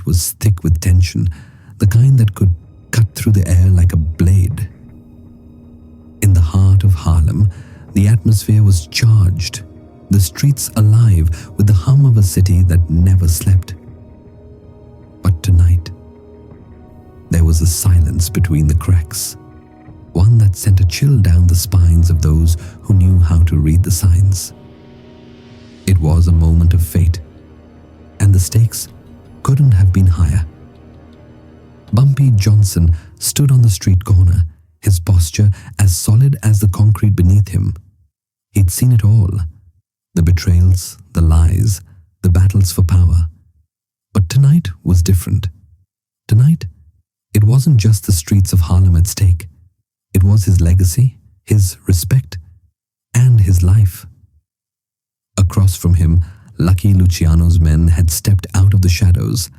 was thick with tension, the kind that could cut through the air like a blade. In the heart of Harlem, the atmosphere was charged, the streets alive with the hum of a city that never slept. But tonight, there was a silence between the cracks, one that sent a chill down the spines of those who knew how to read the signs. It was a moment of fate, and the stakes couldn't have been higher. Bumpy Johnson stood on the street corner, his posture as solid as the concrete beneath him. He'd seen it all, the betrayals, the lies, the battles for power. But tonight was different. Tonight, it wasn't just the streets of Harlem at stake. It was his legacy, his respect, and his life. Across from him, Lucky Luciano's men had stepped out of the shadows,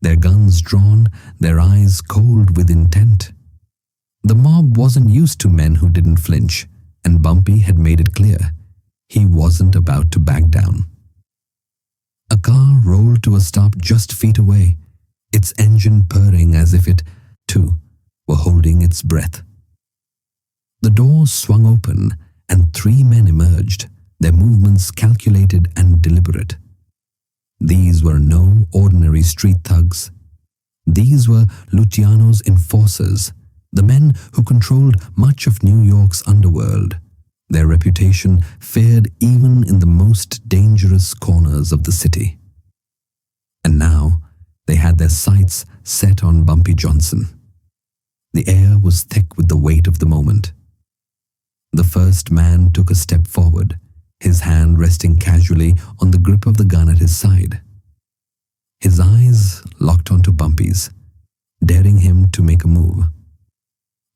their guns drawn, their eyes cold with intent. The mob wasn't used to men who didn't flinch, and Bumpy had made it clear he wasn't about to back down. A car rolled to a stop just feet away, its engine purring as if it, too, were holding its breath. The door swung open and 3 men emerged, their movements calculated and deliberate. These were no ordinary street thugs. These were Luciano's enforcers, the men who controlled much of New York's underworld. Their reputation feared even in the most dangerous corners of the city. And now they had their sights set on Bumpy Johnson. The air was thick with the weight of the moment. The first man took a step forward, his hand resting casually on the grip of the gun at his side. His eyes locked onto Bumpy's, daring him to make a move.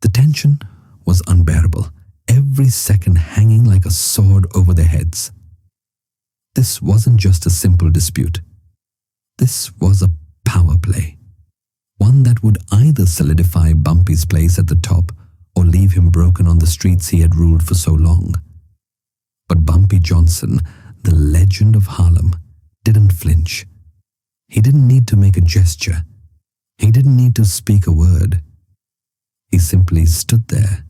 The tension was unbearable, every second hanging like a sword over their heads. This wasn't just a simple dispute. This was a power play, one that would either solidify Bumpy's place at the top or leave him broken on the streets he had ruled for so long. But Bumpy Johnson, the legend of Harlem, didn't flinch. He didn't need to make a gesture. He didn't need to speak a word. He simply stood there,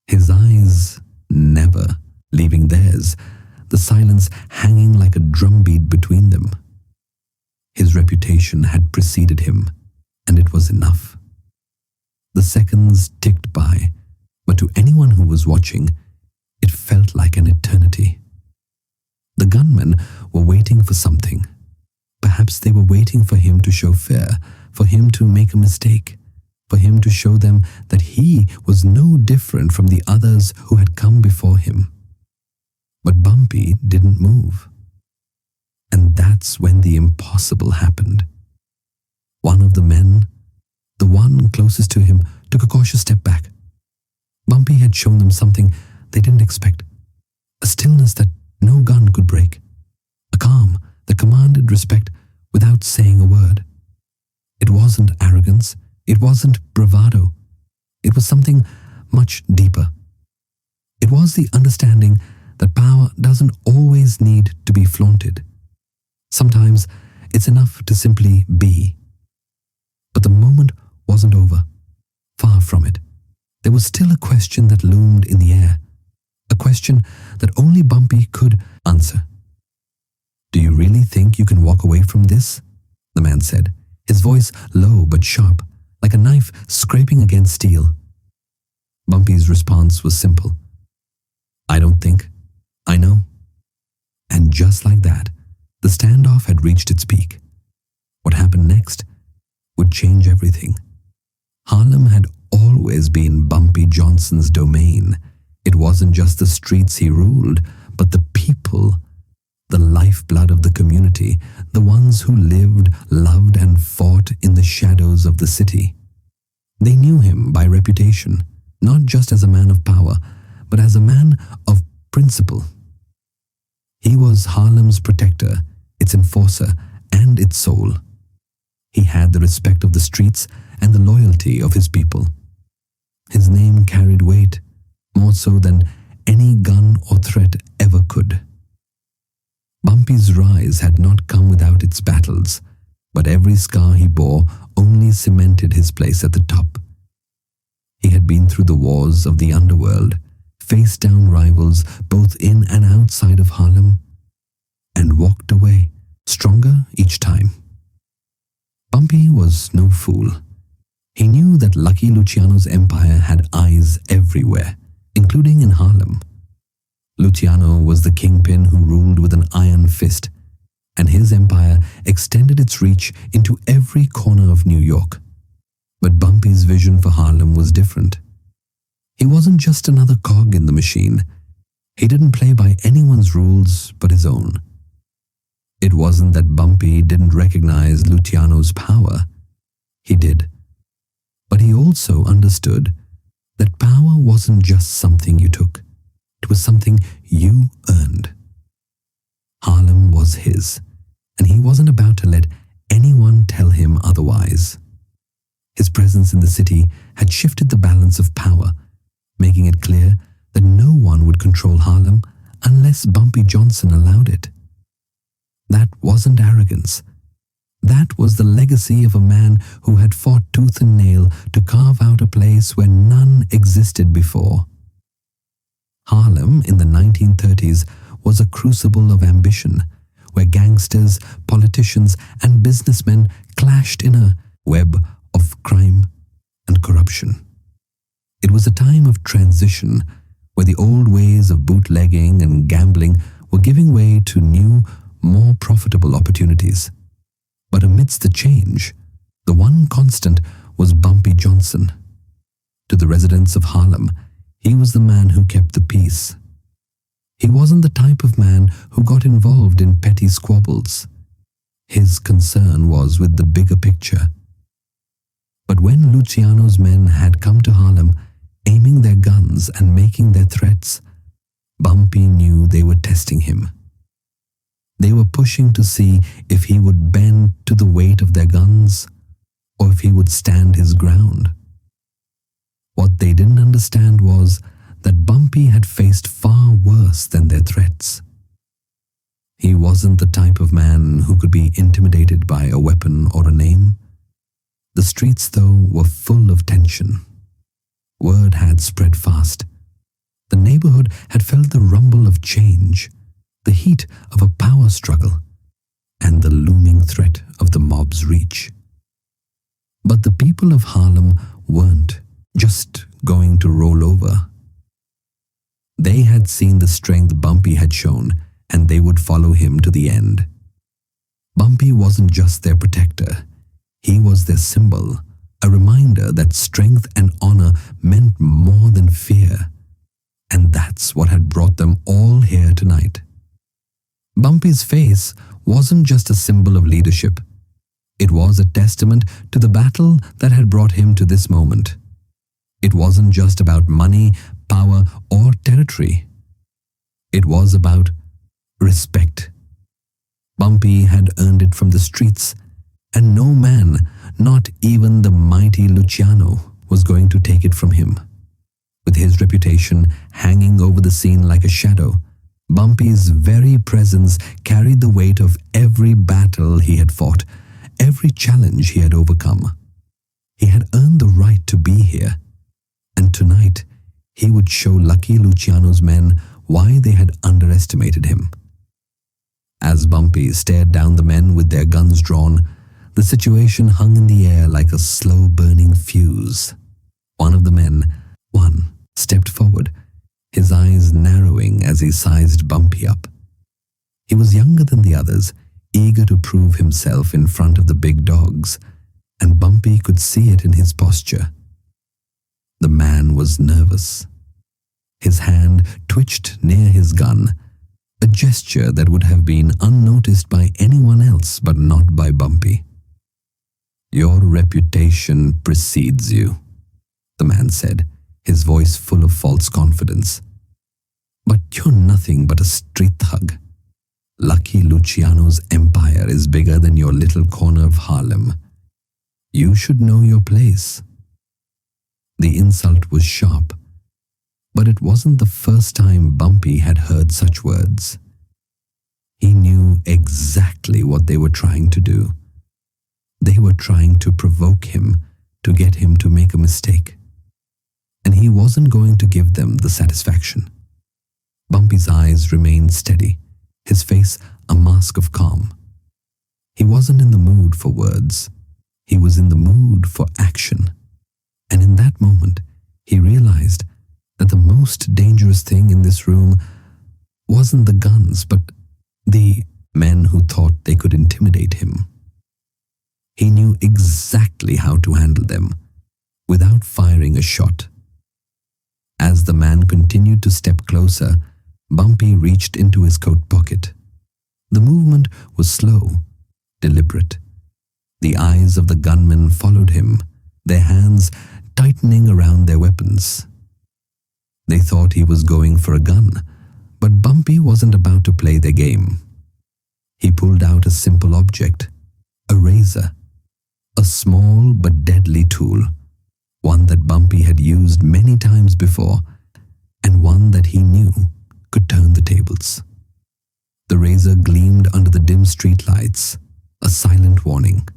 his eyes never leaving theirs, the silence hanging like a drumbeat between them. His reputation had preceded him, and it was enough. The seconds ticked by, but to anyone who was watching, it felt like an eternity. The gunmen were waiting for something. Perhaps they were waiting for him to show fear, for him to make a mistake, for him to show them that he was no different from the others who had come before him. But Bumpy didn't move. And that's when the impossible happened. One of the men, the one closest to him, took a cautious step back. Bumpy had shown them something they didn't expect. A stillness that no gun could break. A calm that commanded respect without saying a word. It wasn't arrogance. It wasn't bravado. It was something much deeper. It was the understanding that power doesn't always need to be flaunted. Sometimes it's enough to simply be. But the moment wasn't over. Far from it. There was still a question that loomed in the air. A question that only Bumpy could answer. "Do you really think you can walk away from this?" the man said, his voice low but sharp, like a knife scraping against steel. Bumpy's response was simple. "I don't think. I know." And just like that, the standoff had reached its peak. What happened next would change everything. Harlem had always been Bumpy Johnson's domain. It wasn't just the streets he ruled, but the people, the lifeblood of the community, the ones who lived, loved, and fought in the shadows of the city. They knew him by reputation, not just as a man of power, but as a man of principle. He was Harlem's protector, its enforcer, and its soul. He had the respect of the streets and the loyalty of his people. His name carried weight, more so than any gun or threat ever could. Bumpy's rise had not come without its battles, but every scar he bore only cemented his place at the top. He had been through the wars of the underworld, faced down rivals both in and outside of Harlem, and walked away, stronger each time. Bumpy was no fool. He knew that Lucky Luciano's empire had eyes everywhere, including in Harlem. Luciano was the kingpin who ruled with an iron fist, and his empire extended its reach into every corner of New York. But Bumpy's vision for Harlem was different. He wasn't just another cog in the machine. He didn't play by anyone's rules but his own. It wasn't that Bumpy didn't recognize Luciano's power. He did. But he also understood that power wasn't just something you took. It was something you earned. Harlem was his, and he wasn't about to let anyone tell him otherwise. His presence in the city had shifted the balance of power, making it clear that no one would control Harlem unless Bumpy Johnson allowed it. That wasn't arrogance. That was the legacy of a man who had fought tooth and nail to carve out a place where none existed before. Harlem in the 1930s was a crucible of ambition, where gangsters, politicians, and businessmen clashed in a web of crime and corruption. It was a time of transition, where the old ways of bootlegging and gambling were giving way to new, more profitable opportunities. But amidst the change, the one constant was Bumpy Johnson. To the residents of Harlem, he was the man who kept the peace. He wasn't the type of man who got involved in petty squabbles. His concern was with the bigger picture. But when Luciano's men had come to Harlem, aiming their guns and making their threats, Bumpy knew they were testing him. They were pushing to see if he would bend to the weight of their guns or if he would stand his ground. What they didn't understand was that Bumpy had faced far worse than their threats. He wasn't the type of man who could be intimidated by a weapon or a name. The streets, though, were full of tension. Word had spread fast. The neighborhood had felt the rumble of change, the heat of a power struggle, and the looming threat of the mob's reach. But the people of Harlem weren't just going to roll over. They had seen the strength Bumpy had shown, and they would follow him to the end. Bumpy wasn't just their protector. He was their symbol, a reminder that strength and honor meant more than fear. And that's what had brought them all here tonight. Bumpy's face wasn't just a symbol of leadership. It was a testament to the battle that had brought him to this moment. It wasn't just about money, power, or territory. It was about respect. Bumpy had earned it from the streets, and no man, not even the mighty Luciano, was going to take it from him. With his reputation hanging over the scene like a shadow, Bumpy's very presence carried the weight of every battle he had fought, every challenge he had overcome. He had earned the right to be here, and tonight he would show Lucky Luciano's men why they had underestimated him. As Bumpy stared down the men with their guns drawn, the situation hung in the air like a slow-burning fuse. One of the men, stepped forward, his eyes narrowing as he sized Bumpy up. He was younger than the others, eager to prove himself in front of the big dogs, and Bumpy could see it in his posture. The man was nervous. His hand twitched near his gun, a gesture that would have been unnoticed by anyone else but not by Bumpy. "Your reputation precedes you," the man said, his voice full of false confidence. "But you're nothing but a street thug. Lucky Luciano's empire is bigger than your little corner of Harlem. You should know your place." The insult was sharp, but it wasn't the first time Bumpy had heard such words. He knew exactly what they were trying to do. trying to provoke him to get him to make a mistake. And he wasn't going to give them the satisfaction. Bumpy's eyes remained steady, his face a mask of calm. He wasn't in the mood for words. He was in the mood for action. And in that moment, he realized that the most dangerous thing in this room wasn't the guns, but the men who thought they could intimidate him. He knew exactly how to handle them without firing a shot. As the man continued to step closer, Bumpy reached into his coat pocket. The movement was slow, deliberate. The eyes of the gunmen followed him, their hands tightening around their weapons. They thought he was going for a gun, but Bumpy wasn't about to play their game. He pulled out a simple object, a razor, a small but deadly tool, one that Bumpy had used many times before, and one that he knew could turn the tables. The razor gleamed under the dim streetlights, a silent warning.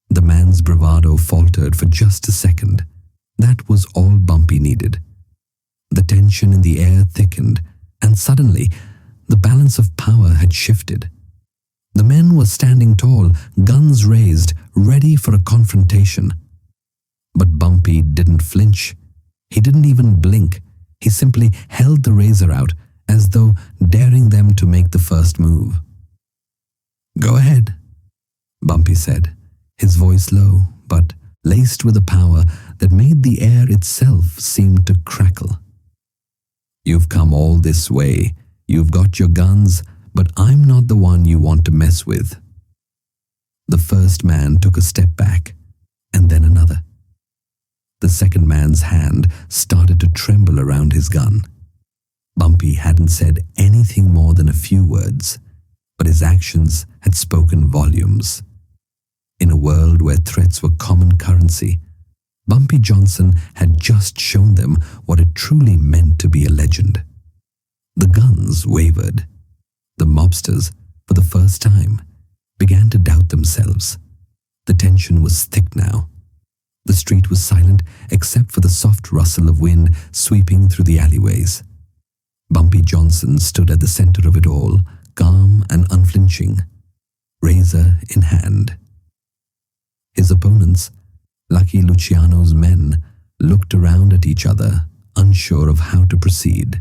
The man's bravado faltered for just a second. That was all Bumpy needed. The tension in the air thickened, and suddenly the balance of power had shifted. The men were standing tall, guns raised, ready for a confrontation. But Bumpy didn't flinch. He didn't even blink. He simply held the razor out, as though daring them to make the first move. "Go ahead," Bumpy said, his voice low, but laced with a power that made the air itself seem to crackle. "You've come all this way. You've got your guns, but I'm not the one you want to mess with." The first man took a step back, and then another. The second man's hand started to tremble around his gun. Bumpy hadn't said anything more than a few words, but his actions had spoken volumes. In a world where threats were common currency, Bumpy Johnson had just shown them what it truly meant to be a legend. The guns wavered. The mobsters, for the first time, began to doubt themselves. The tension was thick now. The street was silent except for the soft rustle of wind sweeping through the alleyways. Bumpy Johnson stood at the center of it all, calm and unflinching, razor in hand. His opponents, Lucky Luciano's men, looked around at each other, unsure of how to proceed.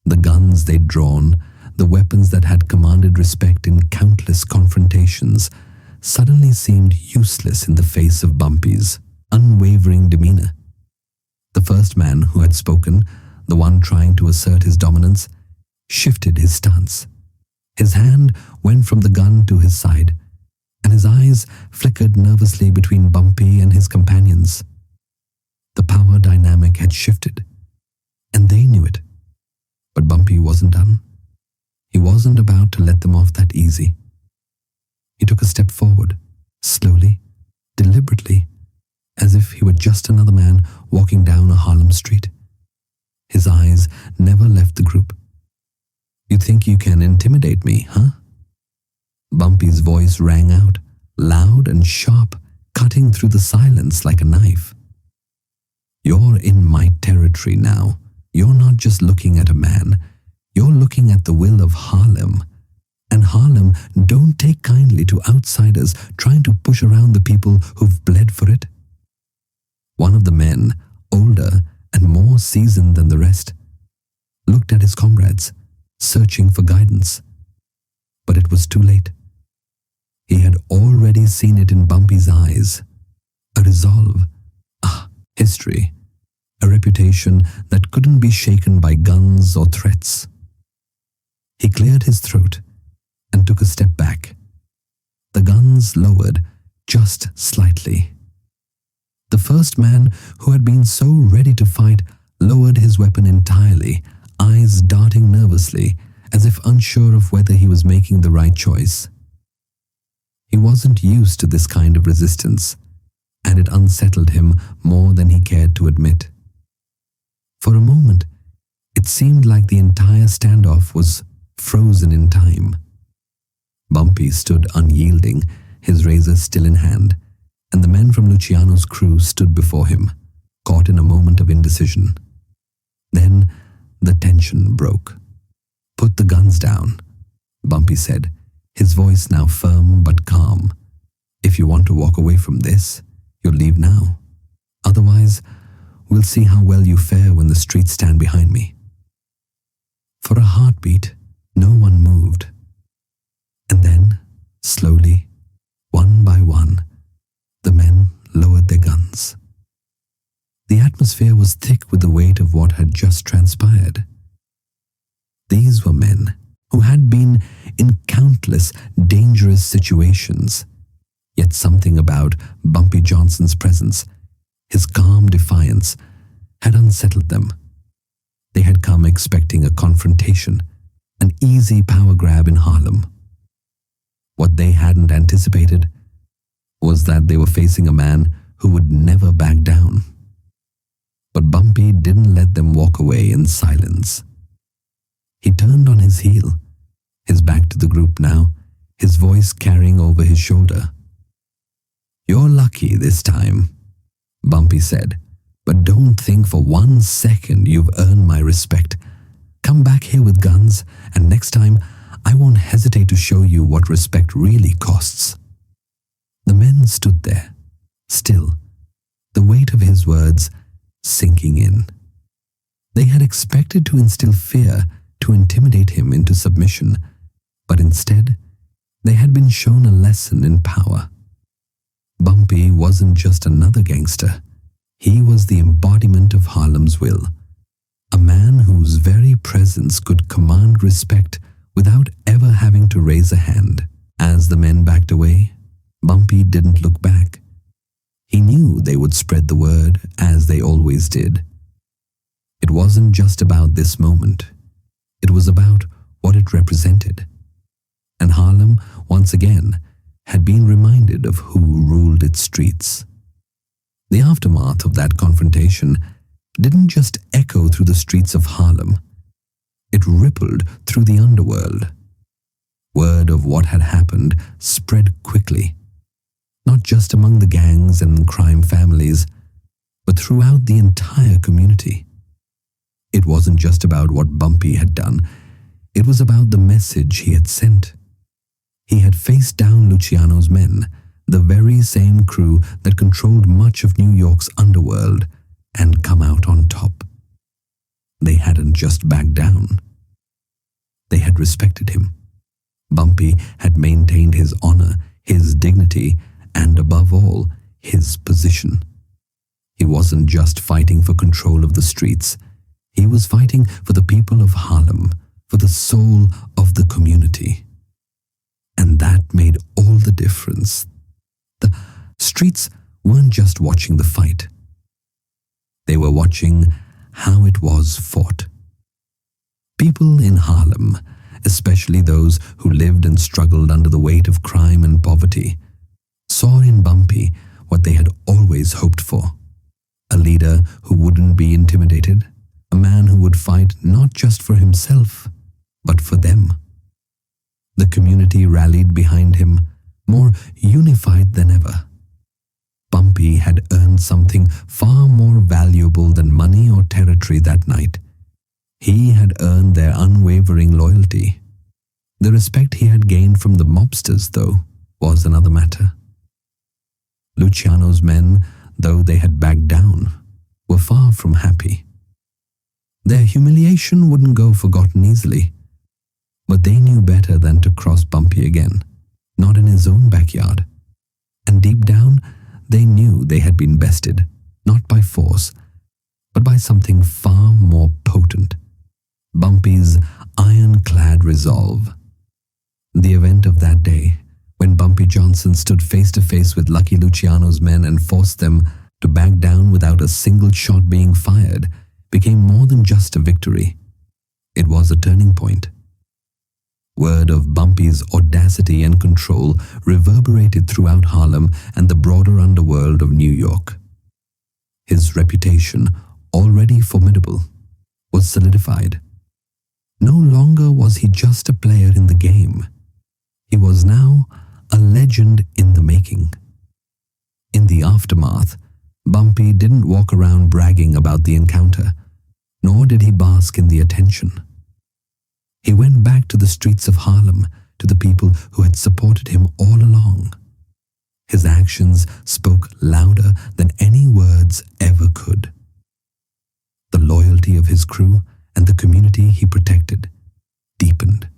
The guns they'd drawn, the weapons that had commanded respect in countless confrontations, suddenly seemed useless in the face of Bumpy's unwavering demeanor. The first man who had spoken, the one trying to assert his dominance, shifted his stance. His hand went from the gun to his side, and his eyes flickered nervously between Bumpy and his companions. The power dynamic had shifted, and they knew it. But Bumpy wasn't done. He wasn't about to let them off that easy. He took a step forward, slowly, deliberately, as if he were just another man walking down a Harlem street. His eyes never left the group. "You think you can intimidate me, huh?" Bumpy's voice rang out, loud and sharp, cutting through the silence like a knife. "You're in my territory now. You're not just looking at a man. You're looking at the will of Harlem. And Harlem don't take kindly to outsiders trying to push around the people who've bled for it." One of the men, older and more seasoned than the rest, looked at his comrades, searching for guidance. But it was too late. He had already seen it in Bumpy's eyes. A resolve, a history, a reputation that couldn't be shaken by guns or threats. He cleared his throat and took a step back. The guns lowered just slightly. The first man, who had been so ready to fight, lowered his weapon entirely, eyes darting nervously, as if unsure of whether he was making the right choice. He wasn't used to this kind of resistance, and it unsettled him more than he cared to admit. For a moment, it seemed like the entire standoff was frozen in time. Bumpy stood unyielding, his razor still in hand, and the men from Luciano's crew stood before him, caught in a moment of indecision. Then the tension broke. "Put the guns down," Bumpy said, his voice now firm but calm. "If you want to walk away from this, you'll leave now. Otherwise, we'll see how well you fare when the streets stand behind me." For a heartbeat, no one moved. And then, slowly, one by one, the men lowered their guns. The atmosphere was thick with the weight of what had just transpired. These were men who had been in countless dangerous situations, yet something about Bumpy Johnson's presence, his calm defiance, had unsettled them. They had come expecting a confrontation, an easy power grab in Harlem. What they hadn't anticipated was that they were facing a man who would never back down. But Bumpy didn't let them walk away in silence. He turned on his heel, his back to the group now, his voice carrying over his shoulder. "You're lucky this time," Bumpy said, "but don't think for 1 second you've earned my respect. Come back here with guns, and next time I won't hesitate to show you what respect really costs." The men stood there, still, the weight of his words sinking in. They had expected to instill fear, to intimidate him into submission, but instead, they had been shown a lesson in power. Bumpy wasn't just another gangster. He was the embodiment of Harlem's will, a man whose very presence could command respect without ever having to raise a hand. As the men backed away, Bumpy didn't look back. He knew they would spread the word, as they always did. It wasn't just about this moment. It was about what it represented. And Harlem, once again, had been reminded of who ruled its streets. The aftermath of that confrontation didn't just echo through the streets of Harlem. It rippled through the underworld. Word of what had happened spread quickly, not just among the gangs and crime families, but throughout the entire community. It wasn't just about what Bumpy had done. It was about the message he had sent. He had faced down Luciano's men, the very same crew that controlled much of New York's underworld, and come out on top. They hadn't just backed down. They had respected him. Bumpy had maintained his honor, his dignity, and above all, his position. He wasn't just fighting for control of the streets. He was fighting for the people of Harlem, for the soul of the community. And that made all the difference. The streets weren't just watching the fight. They were watching how it was fought. People in Harlem, especially those who lived and struggled under the weight of crime and poverty, saw in Bumpy what they had always hoped for. A leader who wouldn't be intimidated, a man who would fight not just for himself, but for them. The community rallied behind him, more unified than ever. Bumpy had earned something far more valuable than money or territory that night. He had earned their unwavering loyalty. The respect he had gained from the mobsters, though, was another matter. Luciano's men, though they had backed down, were far from happy. Their humiliation wouldn't go forgotten easily, but they knew better than to cross Bumpy again, not in his own backyard. And deep down, they knew they had been bested, not by force, but by something far more potent. Bumpy's ironclad resolve. The event of that day, when Bumpy Johnson stood face to face with Lucky Luciano's men and forced them to back down without a single shot being fired, became more than just a victory. It was a turning point. Word of Bumpy's audacity and control reverberated throughout Harlem and the broader underworld of New York. His reputation, already formidable, was solidified. No longer was he just a player in the game. He was now a legend in the making. In the aftermath, Bumpy didn't walk around bragging about the encounter, nor did he bask in the attention. He went back to the streets of Harlem, to the people who had supported him all along. His actions spoke louder than any words ever could. The loyalty of his crew and the community he protected deepened.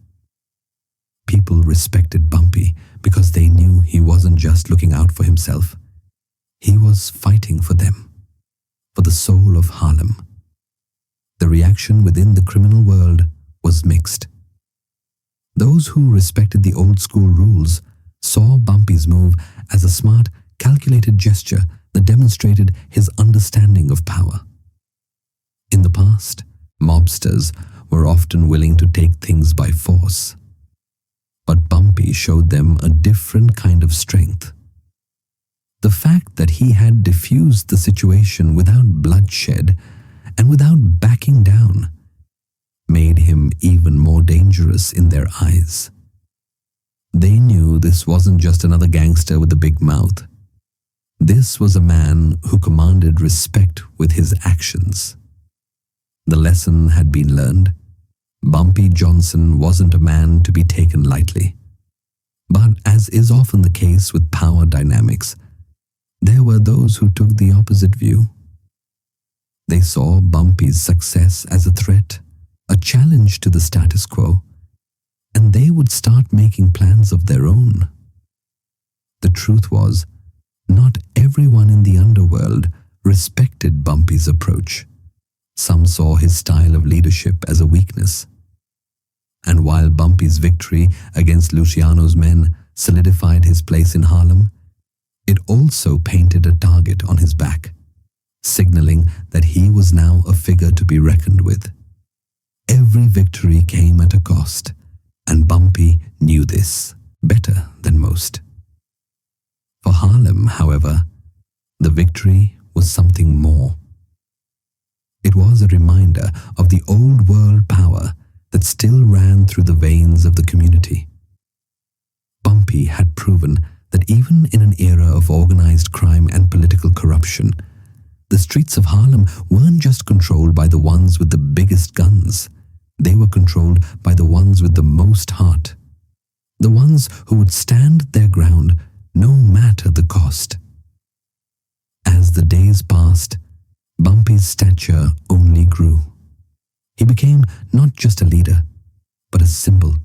People respected Bumpy because they knew he wasn't just looking out for himself. He was fighting for them, for the soul of Harlem. The reaction within the criminal world was mixed. Those who respected the old-school rules saw Bumpy's move as a smart, calculated gesture that demonstrated his understanding of power. In the past, mobsters were often willing to take things by force. But Bumpy showed them a different kind of strength. The fact that he had diffused the situation without bloodshed and without backing down made him even more dangerous in their eyes. They knew this wasn't just another gangster with a big mouth. This was a man who commanded respect with his actions. The lesson had been learned. Bumpy Johnson wasn't a man to be taken lightly. But as is often the case with power dynamics, there were those who took the opposite view. They saw Bumpy's success as a threat, a challenge to the status quo, and they would start making plans of their own. The truth was, not everyone in the underworld respected Bumpy's approach. Some saw his style of leadership as a weakness. And while Bumpy's victory against Luciano's men solidified his place in Harlem, it also painted a target on his back, signaling that he was now a figure to be reckoned with. Every victory came at a cost, and Bumpy knew this better than most. For Harlem, however, the victory was something more. It was a reminder of the old world power that still ran through the veins of the community. Bumpy had proven that even in an era of organized crime and political corruption, the streets of Harlem weren't just controlled by the ones with the biggest guns. They were controlled by the ones with the most heart. The ones who would stand their ground no matter the cost. As the days passed, Bumpy's stature only grew. He became not just a leader, but a symbol.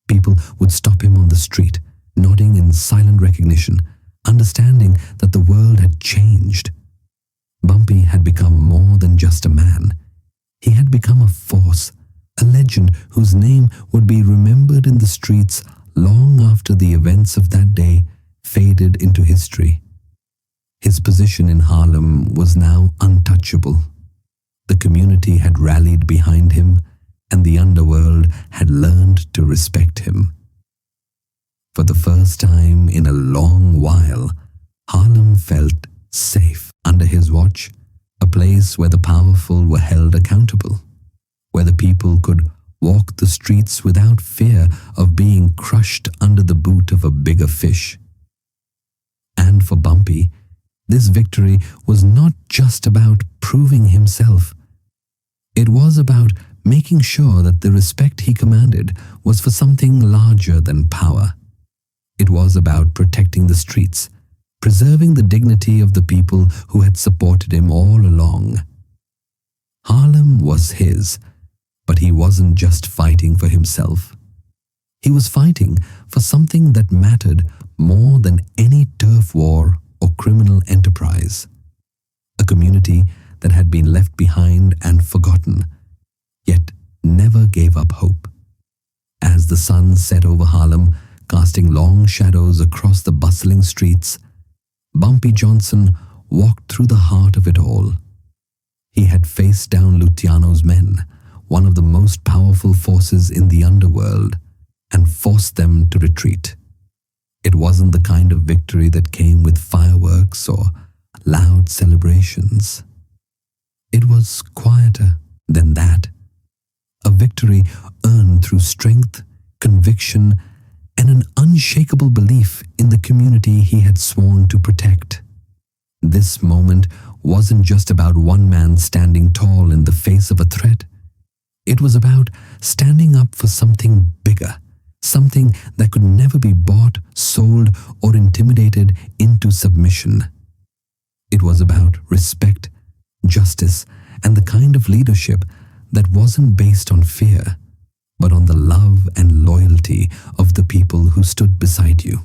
People would stop him on the street, nodding in silent recognition, understanding that the world had changed. Bumpy had become more than just a man. He had become a force, a legend whose name would be remembered in the streets long after the events of that day faded into history. His position in Harlem was now untouchable. The community had rallied behind him, and the underworld had learned to respect him. For the first time in a long while, Harlem felt safe under his watch, a place where the powerful were held accountable, where the people could walk the streets without fear of being crushed under the boot of a bigger fish. And for Bumpy, this victory was not just about proving himself. It was about making sure that the respect he commanded was for something larger than power. It was about protecting the streets, preserving the dignity of the people who had supported him all along. Harlem was his, but he wasn't just fighting for himself. He was fighting for something that mattered more than any turf war or criminal enterprise. A community that had been left behind and forgotten, yet never gave up hope. As the sun set over Harlem, casting long shadows across the bustling streets, Bumpy Johnson walked through the heart of it all. He had faced down Luciano's men, one of the most powerful forces in the underworld, and forced them to retreat. It wasn't the kind of victory that came with fireworks or loud celebrations. It was quieter than that. A victory earned through strength, conviction, and an unshakable belief in the community he had sworn to protect. This moment wasn't just about one man standing tall in the face of a threat. It was about standing up for something bigger, something that could never be bought, sold, or intimidated into submission. It was about respect, justice, and the kind of leadership that wasn't based on fear, but on the love and loyalty of the people who stood beside you.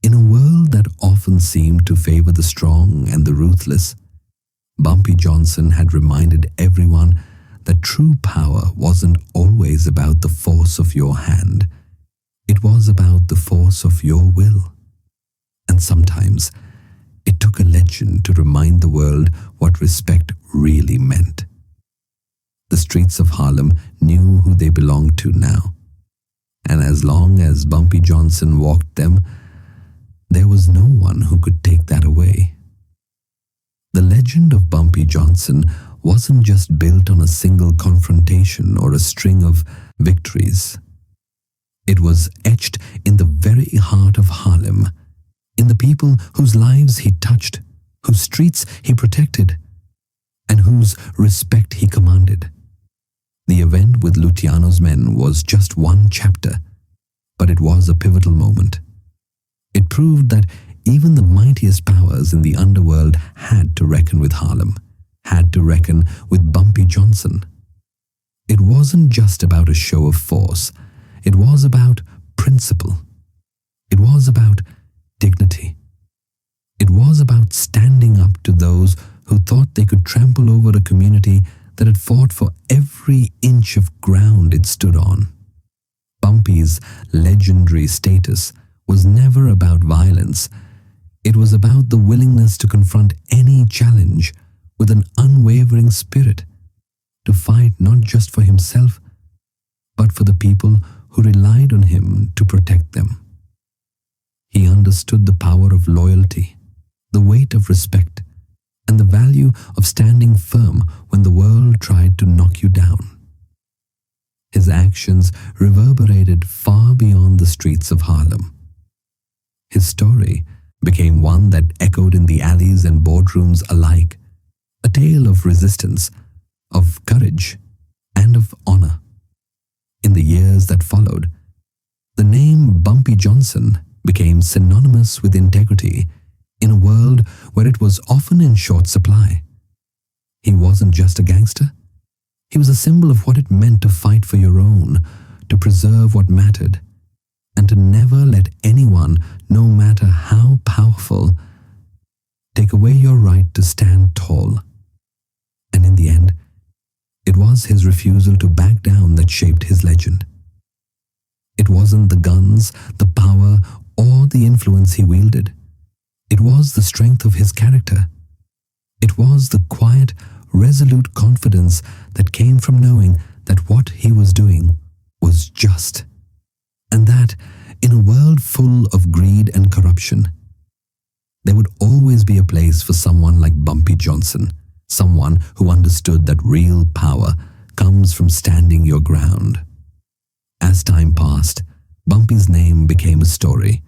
In a world that often seemed to favor the strong and the ruthless, Bumpy Johnson had reminded everyone that true power wasn't always about the force of your hand. It was about the force of your will. And sometimes it took a legend to remind the world what respect really meant. The streets of Harlem knew who they belonged to now. And as long as Bumpy Johnson walked them, there was no one who could take that away. The legend of Bumpy Johnson wasn't just built on a single confrontation or a string of victories. It was etched in the very heart of Harlem, in the people whose lives he touched, whose streets he protected, and whose respect he commanded. The event with Luciano's men was just one chapter, but it was a pivotal moment. It proved that even the mightiest powers in the underworld had to reckon with Harlem, had to reckon with Bumpy Johnson. It wasn't just about a show of force. It was about principle. It was about dignity. It was about standing up to those who thought they could trample over a community that had fought for every inch of ground it stood on. Bumpy's legendary status was never about violence. It was about the willingness to confront any challenge with an unwavering spirit, to fight not just for himself, but for the people who relied on him to protect them. He understood the power of loyalty, the weight of respect, and the value of standing firm when the world tried to knock you down. His actions reverberated far beyond the streets of Harlem. His story became one that echoed in the alleys and boardrooms alike, a tale of resistance, of courage, and of honor. In the years that followed, the name Bumpy Johnson became synonymous with integrity in a world where it was often in short supply. He wasn't just a gangster. He was a symbol of what it meant to fight for your own, to preserve what mattered, and to never let anyone, no matter how powerful, take away your right to stand tall. And in the end, it was his refusal to back down that shaped his legend. It wasn't the guns, the power, or the influence he wielded. It was the strength of his character. It was the quiet, resolute confidence that came from knowing that what he was doing was just. And that, in a world full of greed and corruption, there would always be a place for someone like Bumpy Johnson, someone who understood that real power comes from standing your ground. As time passed, Bumpy's name became a story,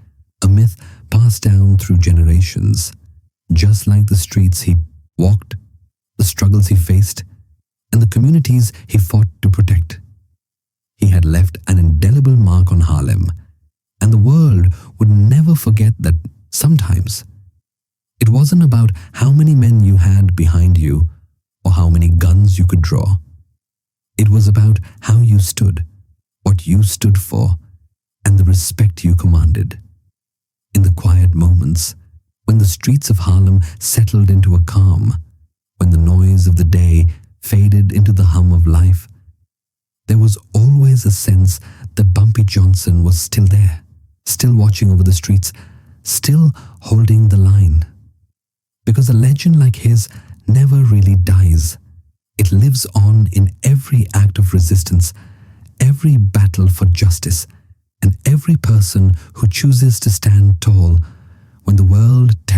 a myth passed down through generations, just like the streets he walked, the struggles he faced, and the communities he fought to protect. He had left an indelible mark on Harlem, and the world would never forget that sometimes it wasn't about how many men you had behind you or how many guns you could draw. It was about how you stood, what you stood for, and the respect you commanded. In the quiet moments, when the streets of Harlem settled into a calm, when the noise of the day faded into the hum of life, there was always a sense that Bumpy Johnson was still there, still watching over the streets, still holding the line. Because a legend like his never really dies. It lives on in every act of resistance, every battle for justice, and every person who chooses to stand tall when the world tells